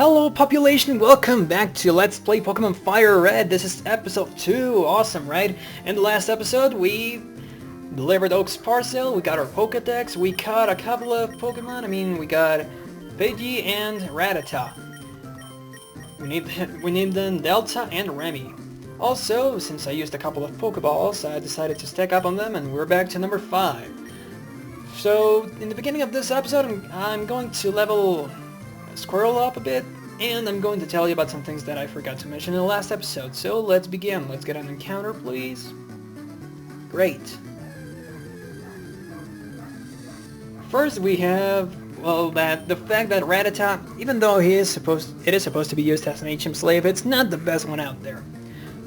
Hello population, welcome back to Let's Play Pokemon Fire Red. This is episode 2, awesome, right? In the last episode we delivered Oak's parcel, we got our Pokedex, we caught a couple of Pokemon, we got Pidgey and Rattata. We named them Delta and Remy. Also, since I used a couple of Pokeballs, I decided to stack up on them and we're back to number 5. So, in the beginning of this episode, I'm going to level Squirrel up a bit, and I'm going to tell you about some things that I forgot to mention in the last episode. So let's begin. Let's get an encounter, please. Great. First we have, well, the fact that Rattata, even though it is supposed to be used as an HM slave, it's not the best one out there.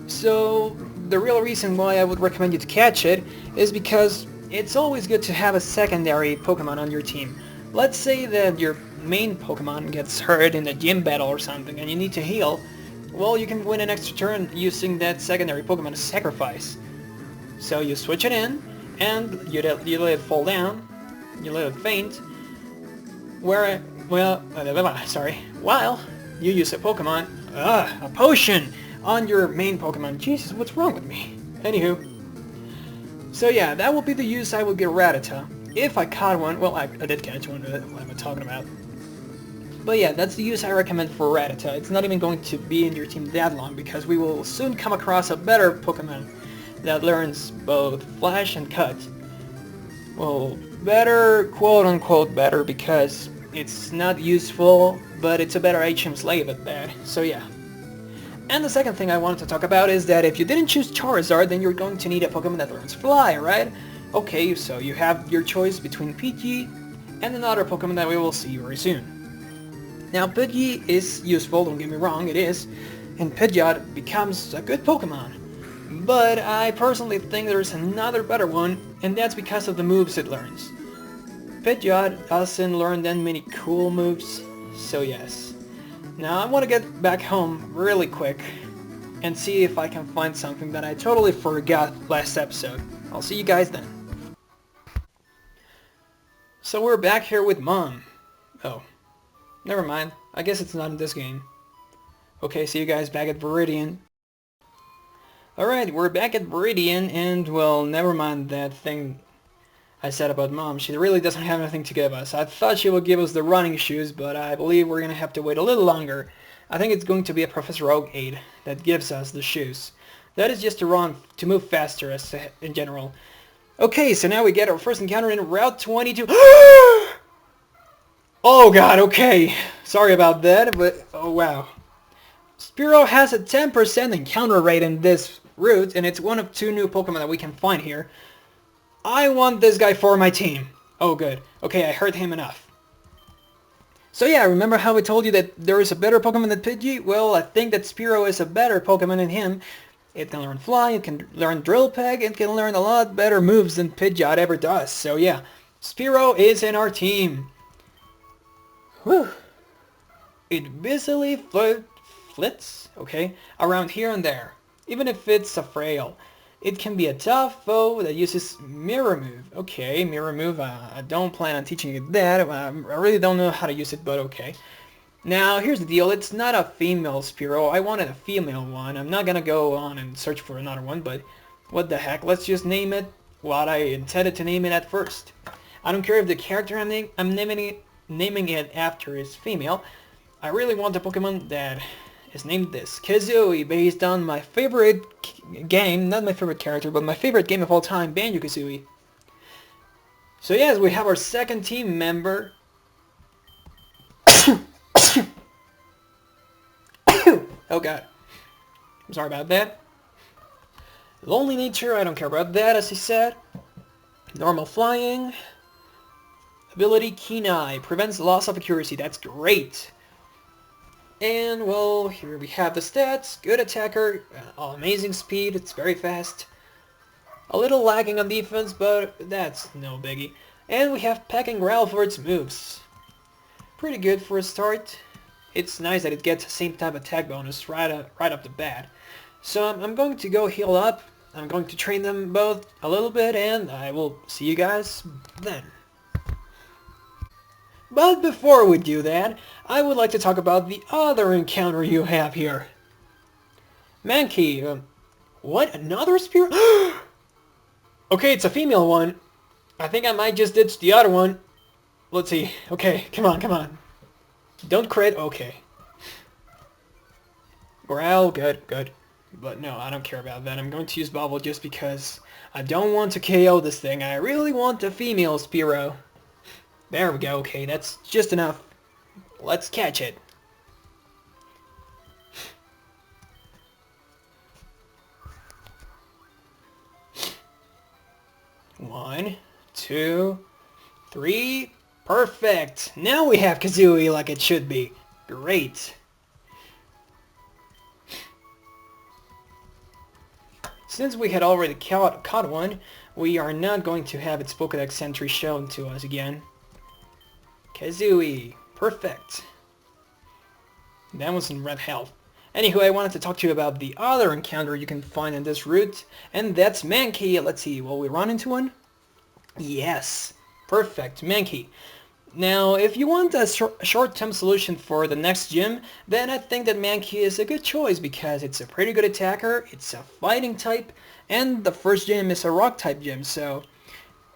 So the real reason why I would recommend you to catch it is because it's always good to have a secondary Pokemon on your team. Let's say that your main Pokemon gets hurt in a gym battle or something and you need to heal. Well, you can win an extra turn using that secondary Pokemon as sacrifice. So you switch it in and you let it fall down, you let it faint, while you use a Pokemon, a potion on your main Pokemon. Jesus, what's wrong with me? Anywho. So yeah, that will be the use I would give Rattata. If I caught one, well, I did catch one, what am I talking about? But yeah, that's the use I recommend for Rattata. It's not even going to be in your team that long, because we will soon come across a better Pokemon that learns both Flash and Cut. Well, better, quote-unquote better, because it's not useful, but it's a better HM slave at that, so yeah. And the second thing I wanted to talk about is that if you didn't choose Charizard, then you're going to need a Pokemon that learns Fly, right? Okay, so you have your choice between Pidgey and another Pokemon that we will see very soon. Now, Pidgey is useful, don't get me wrong, it is, and Pidgeot becomes a good Pokemon. But I personally think there's another better one, and that's because of the moves it learns. Pidgeot doesn't learn that many cool moves, so yes. Now, I want to get back home really quick and see if I can find something that I totally forgot last episode. I'll see you guys then. So we're back here with Mom. Oh, never mind. I guess it's not in this game. Okay, see you guys back at Viridian. Alright, we're back at Viridian, and well, never mind that thing I said about Mom. She really doesn't have anything to give us. I thought she would give us the running shoes, but I believe we're gonna have to wait a little longer. I think it's going to be a Professor Oak aid that gives us the shoes. That is just to move faster as in general. Okay, so now we get our first encounter in Route 22. Oh god, okay. Sorry about that, but oh wow. Spearow has a 10% encounter rate in this route, and it's one of 2 new Pokemon that we can find here. I want this guy for my team. Oh good. Okay, I heard him enough. So yeah, remember how I told you that there is a better Pokemon than Pidgey? Well, I think that Spearow is a better Pokemon than him. It can learn Fly, it can learn Drill Peck, it can learn a lot better moves than Pidgeot ever does. So yeah, Spearow is in our team. Whew. It busily flits, okay, around here and there. Even if it's a frail. It can be a tough foe that uses Mirror Move. Okay, Mirror Move, I don't plan on teaching you that. I really don't know how to use it, but okay. Now, here's the deal. It's not a female Spearow. I wanted a female one. I'm not gonna go on and search for another one, but what the heck. Let's just name it what I intended to name it at first. I don't care if the character I'm naming it after is female. I really want a Pokemon that is named this. Kazooie, based on my favorite game, not my favorite character, but my favorite game of all time, Banjo-Kazooie. So yes, we have our second team member. Oh god. I'm sorry about that. Lonely nature, I don't care about that, as he said. Normal flying. Ability Keen Eye, prevents loss of accuracy, that's great. And well, here we have the stats. Good attacker, amazing speed, it's very fast. A little lagging on defense, but that's no biggie. And we have Peck and Growl for its moves. Pretty good for a start. It's nice that it gets the same type of attack bonus right up the bat. So I'm going to go heal up. I'm going to train them both a little bit, and I will see you guys then. But before we do that, I would like to talk about the other encounter you have here. Mankey, what? Another spirit? Okay, it's a female one. I think I might just ditch the other one. Let's see. Okay, come on, come on. Don't crit. Okay. Growl, good, good. But no, I don't care about that. I'm going to use Bubble just because I don't want to KO this thing. I really want a female Spearow. There we go. Okay, that's just enough. Let's catch it. One, two, three. Perfect. Now we have Kazooie like it should be. Great. Since we had already caught one, we are not going to have its Pokédex entry shown to us again. Kazooie. Perfect. That was in red health. Anyway, I wanted to talk to you about the other encounter you can find in this route, and that's Mankey. Let's see, will we run into one? Yes. Perfect. Mankey. Now, if you want a short-term solution for the next gym, then I think that Mankey is a good choice because it's a pretty good attacker, it's a fighting type, and the first gym is a rock type gym, so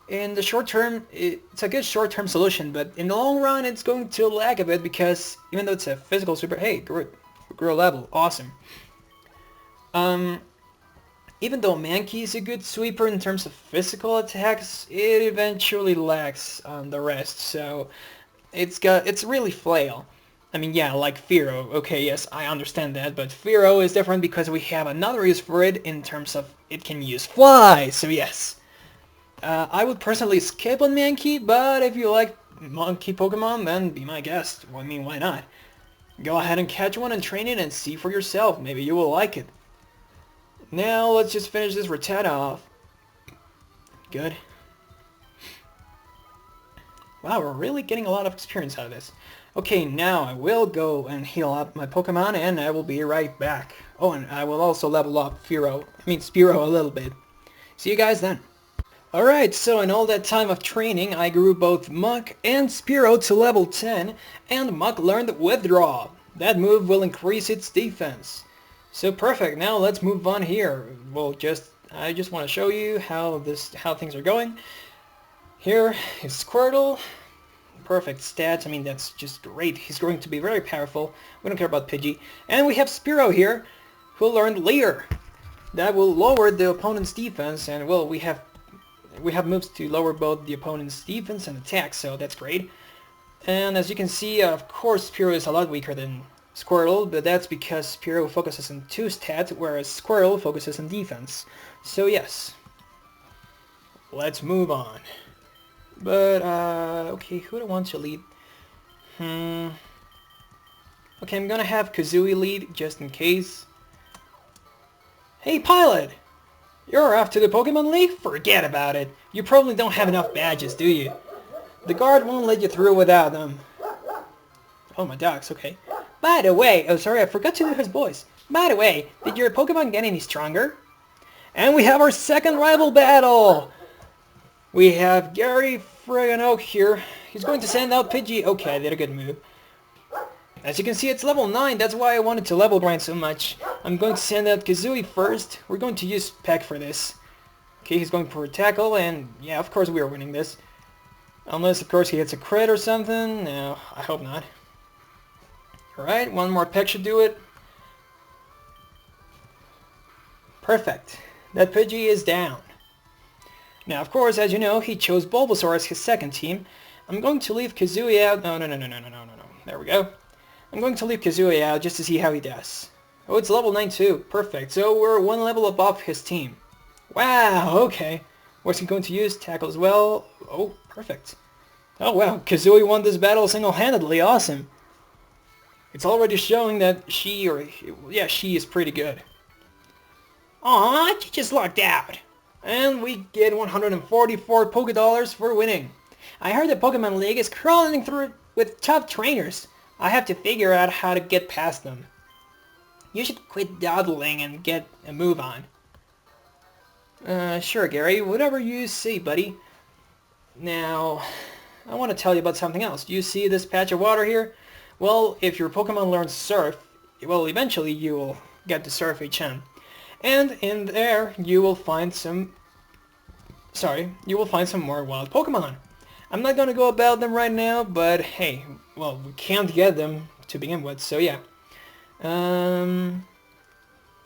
in the short term, it's a good short-term solution, but in the long run, it's going to lag a bit because even though it's a physical super, hey, grow level, awesome. Even though Mankey is a good sweeper in terms of physical attacks, it eventually lacks on the rest, so it's really flail. I mean, yeah, like Fearow. Okay, yes, I understand that, but Fearow is different because we have another use for it in terms of it can use fly, so yes. I would personally skip on Mankey, but if you like monkey Pokemon, then be my guest. Well, I mean, why not? Go ahead and catch one and train it and see for yourself. Maybe you will like it. Now, let's just finish this Rattata off. Good. Wow, we're really getting a lot of experience out of this. Okay, now I will go and heal up my Pokemon, and I will be right back. Oh, and I will also level up Spearow a little bit. See you guys then. Alright, so in all that time of training, I grew both Muk and Spearow to level 10, and Muk learned Withdraw. That move will increase its defense. So perfect, now let's move on here. I just want to show you how things are going. Here is Squirtle. Perfect stats, I mean that's just great. He's going to be very powerful. We don't care about Pidgey. And we have Spearow here, who learned Leer. That will lower the opponent's defense, and well, we have moves to lower both the opponent's defense and attack, so that's great. And as you can see, of course, Spearow is a lot weaker than Squirtle, but that's because Spearow focuses on 2 stats, whereas Squirtle focuses on defense. So yes, let's move on. But, okay, who do I want to lead? Okay, I'm gonna have Kazooie lead, just in case. Hey, Pilot! You're off to the Pokemon League? Forget about it. You probably don't have enough badges, do you? The guard won't let you through without them. Oh, my dogs, okay. By the way, oh sorry, I forgot to do his voice. By the way, did your Pokemon get any stronger? And we have our second rival battle! We have Gary friggin' Oak here. He's going to send out Pidgey. Okay, I did a good move. As you can see, it's level 9. That's why I wanted to level grind so much. I'm going to send out Kazooie first. We're going to use Peck for this. Okay, he's going for a tackle, and yeah, of course we are winning this. Unless, of course, he hits a crit or something. No, I hope not. Alright, one more Peck should do it. Perfect. That Pidgey is down. Now, of course, as you know, he chose Bulbasaur as his second team. I'm going to leave Kazooie out. No. There we go. I'm going to leave Kazooie out just to see how he does. Oh, it's level 9 too. Perfect. So we're 1 level above his team. Wow, okay. What's he going to use? Tackle as well. Oh, perfect. Oh, wow. Kazooie won this battle single-handedly. Awesome. It's already showing that she is pretty good. Aw, she just locked out. And we get 144 Pokédollars for winning. I heard the Pokemon League is crawling through it with top trainers. I have to figure out how to get past them. You should quit dawdling and get a move on. Sure, Gary. Whatever you say, buddy. Now, I want to tell you about something else. Do you see this patch of water here? Well, if your Pokemon learns Surf, well, eventually you will get the Surf HM. And in there, you will find some... you will find some more wild Pokemon. I'm not going to go about them right now, but hey, well, we can't get them to begin with, so yeah.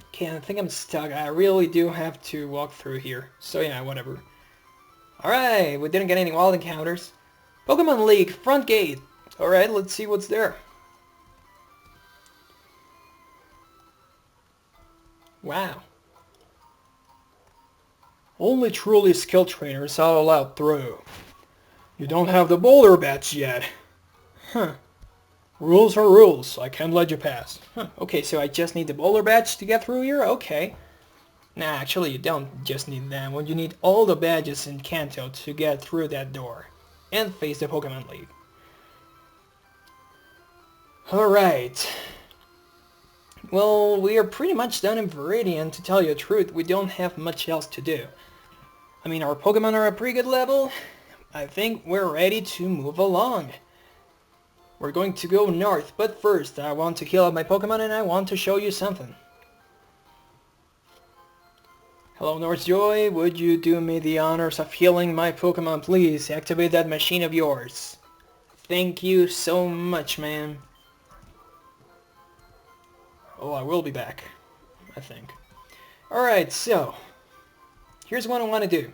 Okay, I think I'm stuck. I really do have to walk through here. So yeah, whatever. Alright, we didn't get any wild encounters. Pokemon League, front gate. Alright, let's see what's there. Wow. Only truly skilled trainers are allowed through. You don't have the boulder badge yet. Huh. Rules are rules. I can't let you pass. Huh. Okay, so I just need the boulder badge to get through here? Okay. Nah, actually you don't just need that one. You need all the badges in Kanto to get through that door. And face the Pokemon League. Alright. Well, we are pretty much done in Viridian. To tell you the truth, we don't have much else to do. I mean, our Pokemon are at a pretty good level. I think we're ready to move along. We're going to go north, but first I want to heal up my Pokemon and I want to show you something. Hello North Joy, would you do me the honors of healing my Pokemon please? Activate that machine of yours. Thank you so much, man. Oh, I will be back, I think. Alright, so here's what I want to do.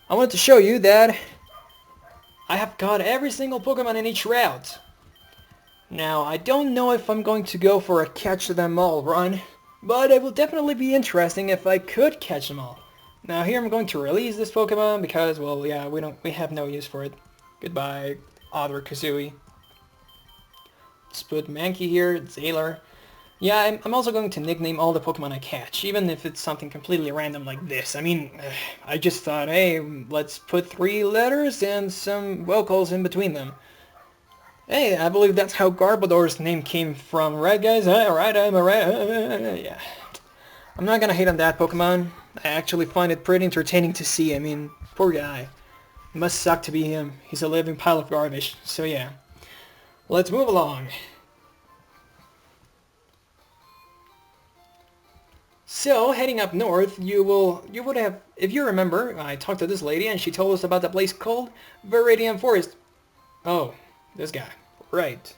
I want to show you that I have caught every single Pokemon in each route. Now, I don't know if I'm going to go for a catch them all run, but it will definitely be interesting if I could catch them all. Now here I'm going to release this Pokemon because, well, yeah, we have no use for it. Goodbye, other Kazooie. Let's put Mankey here, Zayler. Yeah, I'm also going to nickname all the Pokemon I catch, even if it's something completely random like this. I mean, I just thought, hey, let's put 3 letters and some vocals in between them. Hey, I believe that's how Garbodor's name came from, right guys? Right, I'm right. Yeah. I'm not gonna hate on that Pokemon. I actually find it pretty entertaining to see. I mean, poor guy. It must suck to be him. He's a living pile of garbage. So yeah. Let's move along. So, heading up north, you would have, if you remember, I talked to this lady and she told us about the place called Viridian Forest. Oh, this guy. Right.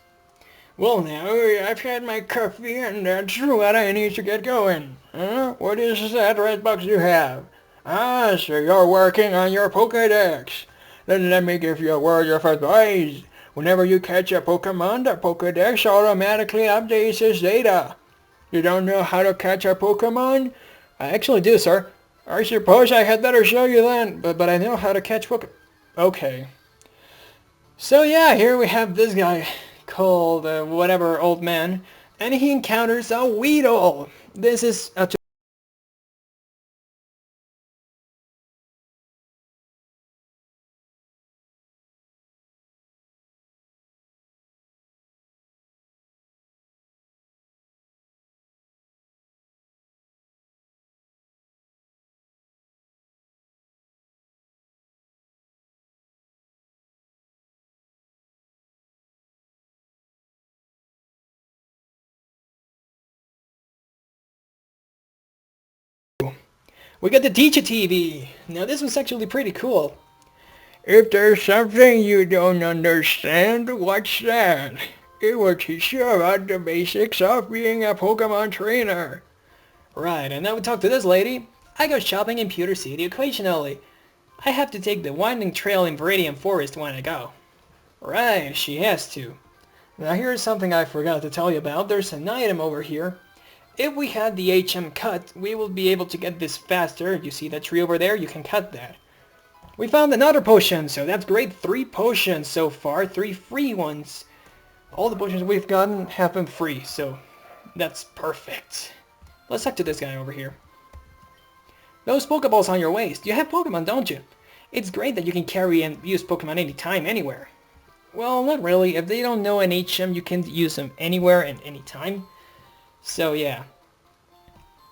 Well now, I've had my coffee and that's what I need to get going. Huh? What is that red box you have? Ah, so you're working on your Pokédex. Then let me give you a word of advice. Whenever you catch a Pokemon, the Pokédex automatically updates its data. You don't know how to catch a Pokemon? I actually do, sir. I suppose I had better show you then, but I know how to catch Pokemon. Okay. So yeah, here we have this guy called whatever old man, and he encounters a Weedle. This is a we got the Teacher TV. Now this was actually pretty cool. If there's something you don't understand, what's that? It will teach you about the basics of being a Pokemon trainer. Right, and now we talk to this lady. I go shopping in Pewter City occasionally. I have to take the winding trail in Viridian Forest when I go. Right, she has to. Now here's something I forgot to tell you about. There's an item over here. If we had the HM cut, we will be able to get this faster. You see that tree over there? You can cut that. We found another potion, so that's great. 3 potions so far, 3 free ones. All the potions we've gotten have been free, so that's perfect. Let's talk to this guy over here. Those Pokeballs on your waist. You have Pokemon, don't you? It's great that you can carry and use Pokemon anytime, anywhere. Well, not really. If they don't know an HM, you can use them anywhere and anytime. So yeah.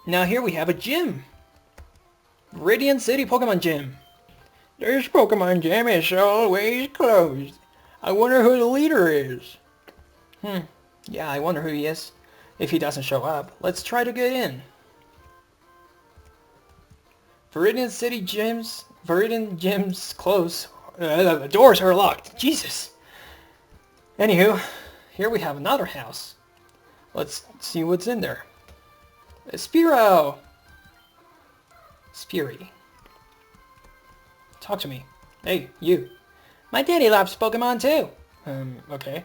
Now here we have a gym. Viridian City Pokemon Gym. This Pokemon gym is always closed. I wonder who the leader is. Yeah, I wonder who he is. If he doesn't show up, let's try to get in. Viridian gyms close. The doors are locked. Jesus. Anywho, here we have another house. Let's see what's in there. A Spearow! Speary. Talk to me. Hey, you. My daddy loves Pokemon too. Okay.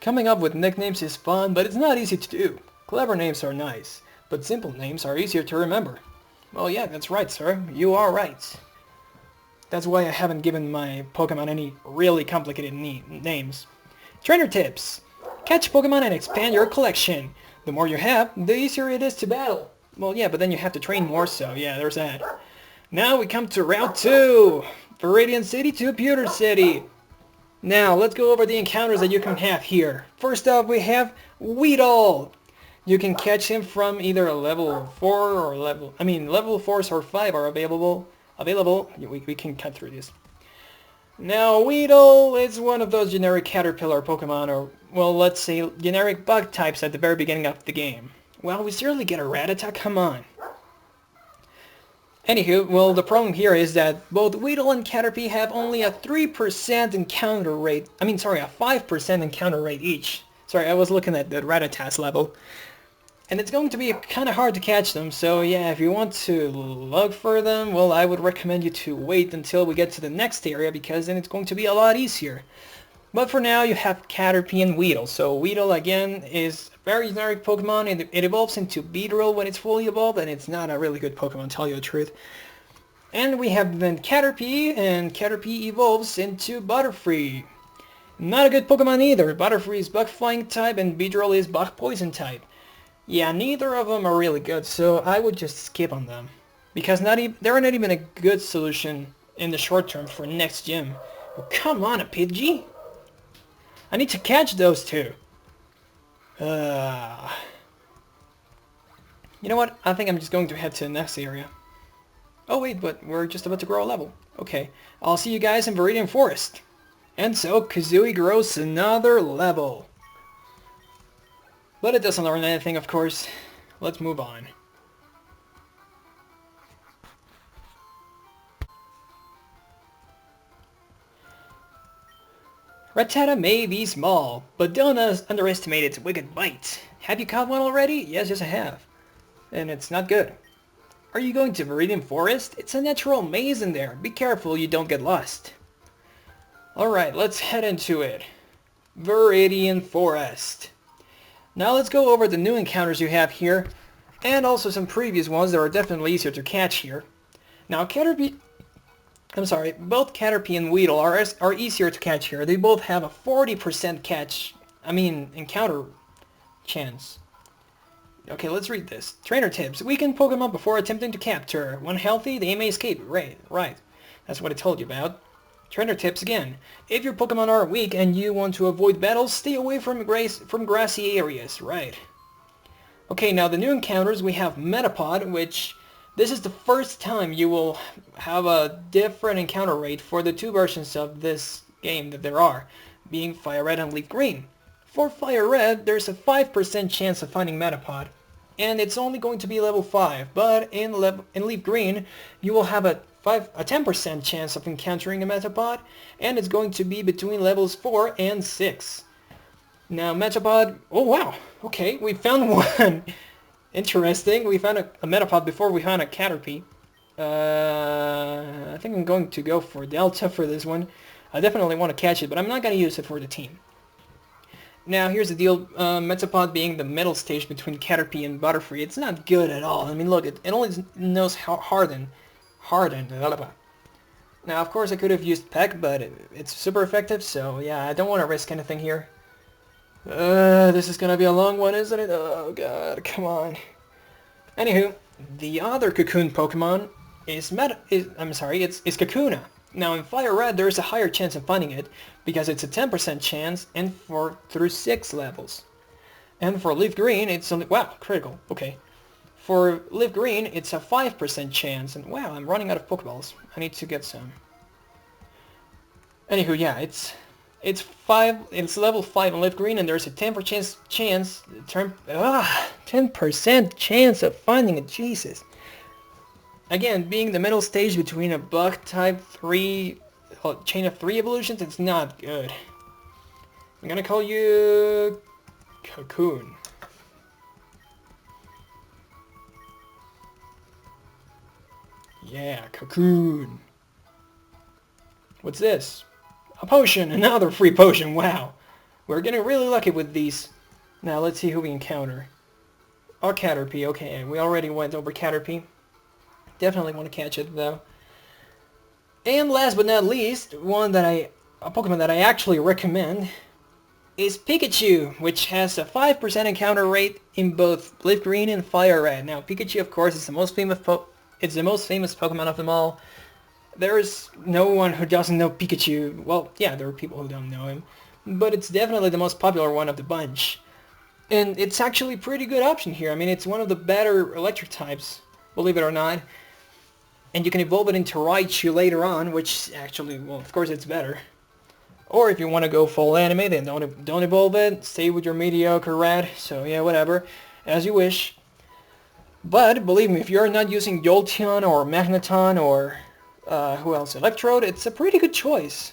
Coming up with nicknames is fun, but it's not easy to do. Clever names are nice, but simple names are easier to remember. Well, yeah, that's right, sir. You are right. That's why I haven't given my Pokemon any really complicated names. Trainer tips. Catch Pokemon and expand your collection. The more you have, the easier it is to battle. Well, yeah, but then you have to train more, so yeah, there's that. Now we come to Route 2. Viridian City to Pewter City. Now, let's go over the encounters that you can have here. First up, we have Weedle. You can catch him from either a level 4 or level 4s or 5 are available. We can cut through this. Now, Weedle is one of those generic caterpillar Pokemon, or, well, let's say generic bug types at the very beginning of the game. Well, we certainly get a Rattata, come on. Anywho, well, the problem here is that both Weedle and Caterpie have only a 3% encounter rate. A 5% encounter rate each. Sorry, I was looking at the Rattata's level. And it's going to be kind of hard to catch them, so yeah, if you want to look for them, well, I would recommend you to wait until we get to the next area, because then it's going to be a lot easier. But for now, you have Caterpie and Weedle. So Weedle, again, is a very generic Pokemon. It evolves into Beedrill when it's fully evolved, and it's not a really good Pokemon, to tell you the truth. And we have then Caterpie, and Caterpie evolves into Butterfree. Not a good Pokemon either. Butterfree is Bug Flying type, and Beedrill is Bug Poison type. Yeah, neither of them are really good, so I would just skip on them. Because they're not even a good solution in the short term for next gym. Oh, come on, a Pidgey! I need to catch those two. You know what? I think I'm just going to head to the next area. Oh wait, but we're just about to grow a level. Okay, I'll see you guys in Viridian Forest. And so Kazooie grows another level. But it doesn't learn anything, of course. Let's move on. Rattata may be small, but don't underestimate its wicked bite. Have you caught one already? Yes, I have. And it's not good. Are you going to Viridian Forest? It's a natural maze in there. Be careful you don't get lost. Alright, let's head into it. Viridian Forest. Now let's go over the new encounters you have here, and also some previous ones that are definitely easier to catch here. Now both Caterpie and Weedle are easier to catch here. They both have a 40% encounter chance. Okay, let's read this. Trainer tips. Weaken Pokemon before attempting to capture. When healthy, they may escape. Right. That's what I told you about. Trainer tips again. If your Pokemon are weak and you want to avoid battles, stay away from grassy areas. Right. Okay, now the new encounters, we have Metapod, which this is the first time you will have a different encounter rate for the two versions of this game that there are, being Fire Red and Leaf Green. For Fire Red, there's a 5% chance of finding Metapod, and it's only going to be level 5, but in Leaf Green, you will have a 10% chance of encountering a Metapod, and it's going to be between levels 4 and 6. Now Metapod, oh wow, okay, we found one. Interesting, we found a Metapod before we found a Caterpie. I think I'm going to go for Delta for this one. I definitely want to catch it, but I'm not going to use it for the team. Now here's the deal, Metapod being the middle stage between Caterpie and Butterfree, it's not good at all. I mean look, it only knows how harden. Now of course I could have used Peck, but it's super effective, so yeah, I don't want to risk anything here. This is gonna be a long one, isn't it? Oh god, come on. Anywho, the other Cocoon Pokemon is Kakuna. Now in Fire Red there's a higher chance of finding it, because it's a 10% chance and through 6 levels. And for Leaf Green it's only, wow, critical, okay. For Live Green, it's a 5% chance. And wow, I'm running out of Pokeballs. I need to get some. Anywho, yeah, it's level 5 on Live Green, and there's a 10% chance 10% chance of finding it. Jesus. Again, being the middle stage between a bug type 3 chain of 3 evolutions, it's not good. I'm gonna call you Cocoon. Yeah, Cocoon. What's this? A potion! Another free potion! Wow! We're getting really lucky with these. Now let's see who we encounter. Our Caterpie. Okay, we already went over Caterpie. Definitely want to catch it though. And last but not least, a Pokemon that I actually recommend is Pikachu, which has a 5% encounter rate in both Leaf Green and Fire Red. Now, Pikachu, of course, is the most famous Pokemon of them all. There's no one who doesn't know Pikachu. Well, yeah, there are people who don't know him, but it's definitely the most popular one of the bunch. And it's actually a pretty good option here. I mean, it's one of the better electric types, believe it or not. And you can evolve it into Raichu later on, which actually, well, of course it's better. Or if you want to go full anime, then don't evolve it. Stay with your mediocre red. So yeah, whatever, as you wish. But believe me, if you're not using Jolteon or Magneton or who else, Electrode, it's a pretty good choice.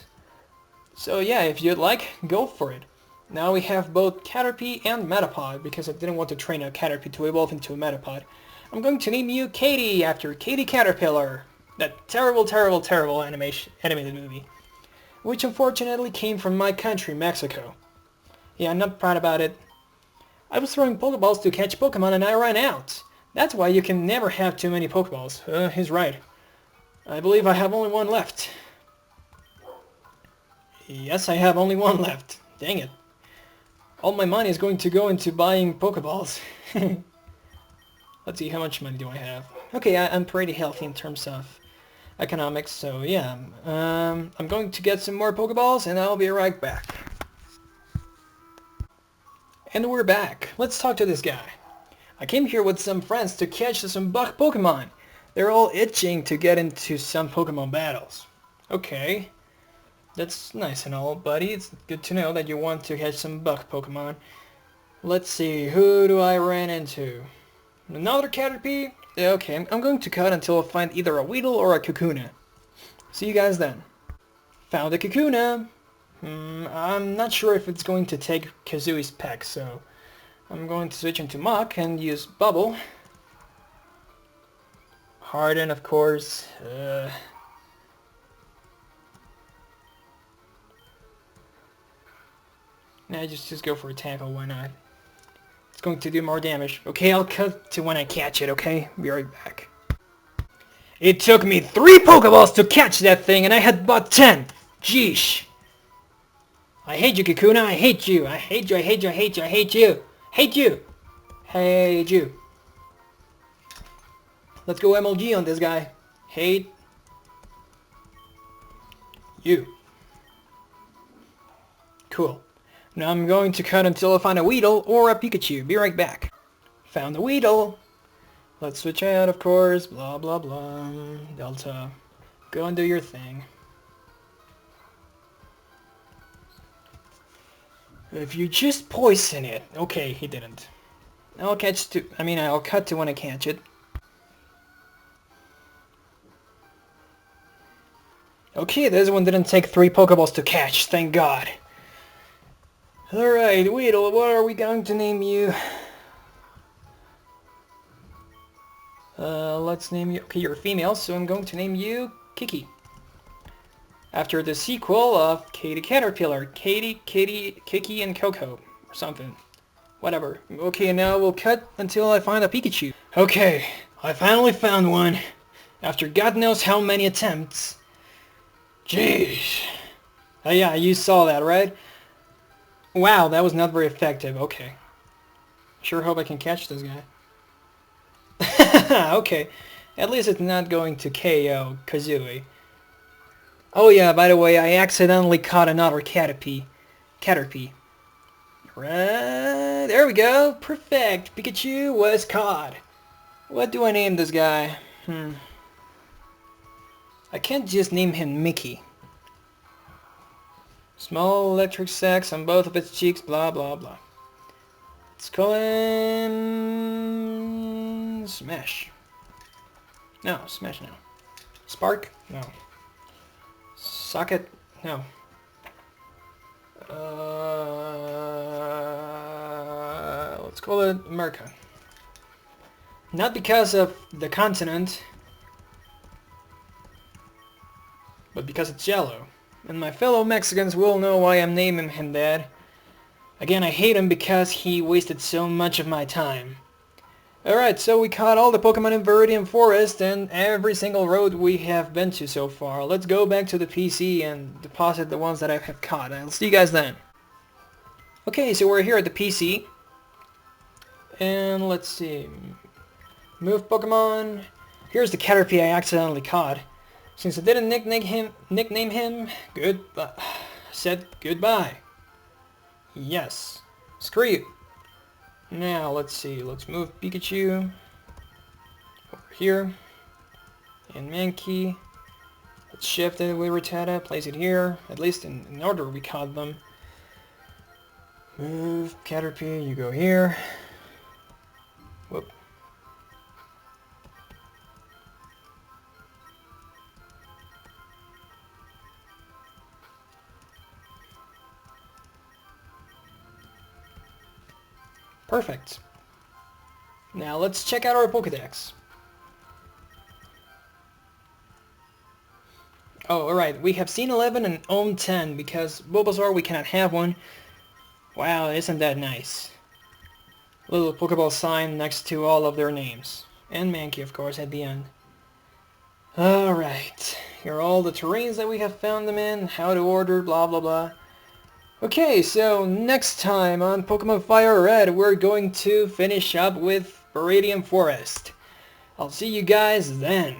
So yeah, if you'd like, go for it. Now we have both Caterpie and Metapod, because I didn't want to train a Caterpie to evolve into a Metapod. I'm going to name you Katie after Katie Caterpillar, that terrible, terrible, terrible animated movie, which unfortunately came from my country, Mexico. Yeah, I'm not proud about it. I was throwing Pokeballs to catch Pokemon and I ran out. That's why you can never have too many Pokeballs. He's right. I believe I have only one left. Yes, I have only one left. Dang it. All my money is going to go into buying Pokeballs. Let's see, how much money do I have? Okay, I'm pretty healthy in terms of economics, so yeah. I'm going to get some more Pokeballs and I'll be right back. And we're back. Let's talk to this guy. I came here with some friends to catch some bug Pokemon. They're all itching to get into some Pokemon battles. Okay. That's nice and all, buddy. It's good to know that you want to catch some bug Pokemon. Let's see, who do I run into? Another Caterpie? Yeah, okay, I'm going to cut until I find either a Weedle or a Kakuna. See you guys then. Found a Kakuna! I'm not sure if it's going to take Kazooie's peck, so I'm going to switch into Mach and use Bubble. Harden, of course. Nah, just go for a tackle, why not? It's going to do more damage. Okay, I'll cut to when I catch it, okay? Be right back. It took me 3 Pokeballs to catch that thing, and I had bought 10! Jeesh! I hate you, Kakuna, I hate you! I hate you, I hate you, I hate you, I hate you! Hate you! Hate you! Let's go MLG on this guy. Hate you. Cool. Now I'm going to cut until I find a Weedle or a Pikachu. Be right back. Found the Weedle. Let's switch out, of course. Blah, blah, blah. Delta. Go and do your thing. If you just poison it. Okay, he didn't. I'll cut to when I catch it. Okay, this one didn't take 3 Pokeballs to catch, thank God. Alright, Weedle, what are we going to name you? Let's name you... Okay, you're a female, so I'm going to name you Kiki. After the sequel of Katie Caterpillar. Katie, Kitty, Kiki, and Coco. Or something. Whatever. Okay, now we'll cut until I find a Pikachu. Okay, I finally found one. After God knows how many attempts. Jeez. Oh yeah, you saw that, right? Wow, that was not very effective. Okay. Sure hope I can catch this guy. Okay. At least it's not going to KO Kazooie. Oh yeah, by the way, I accidentally caught another Caterpie. Right, there we go. Perfect. Pikachu was caught. What do I name this guy? I can't just name him Mickey. Small electric sacs on both of its cheeks, blah blah blah. Let's call him... Smash. No, Smash no. Spark? No. Socket? No. Let's call it America. Not because of the continent, but because it's yellow. And my fellow Mexicans will know why I'm naming him that. Again, I hate him because he wasted so much of my time. Alright, so we caught all the Pokemon in Viridian Forest and every single road we have been to so far. Let's go back to the PC and deposit the ones that I have caught. I'll see you guys then. Okay, so we're here at the PC. And let's see. Move Pokemon. Here's the Caterpie I accidentally caught. Since I didn't nickname him, said goodbye. Yes. Screw you. Now, let's see. Let's move Pikachu over here. And Mankey. Let's shift it with Rattata. Place it here. At least in order we caught them. Move Caterpie. You go here. Whoop. Perfect. Now let's check out our Pokédex. Oh, alright. We have seen 11 and owned 10 because Bulbasaur we cannot have one. Wow, isn't that nice? Little Pokeball sign next to all of their names. And Mankey, of course, at the end. Alright. Here are all the terrains that we have found them in, how to order, blah blah blah. Okay, so next time on Pokemon Fire Red, we're going to finish up with Viridian Forest. I'll see you guys then.